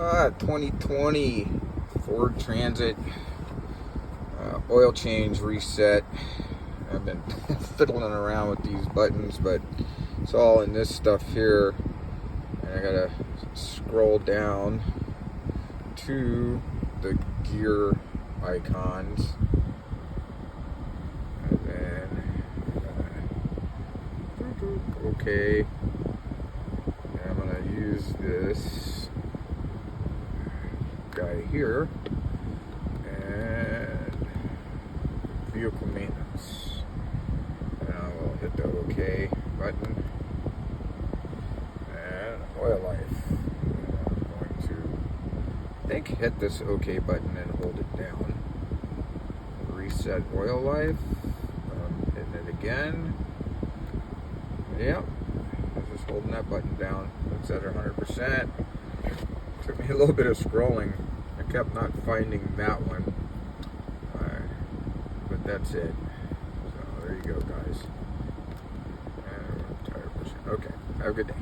2020 Ford Transit oil change reset. I've been fiddling around with these buttons, but it's all in this stuff here. And I gotta scroll down to the gear icons. And then, okay. And I'm gonna use this guy here and vehicle maintenance, and I will hit the OK button and oil life. And I'm going to hit this OK button and hold it down. Reset oil life. I'm hitting it again. Yep, I'm just holding that button down. It's at 100%. Took me a little bit of scrolling. I kept not finding that one. But that's it. So there you go, guys. Okay, have a good day.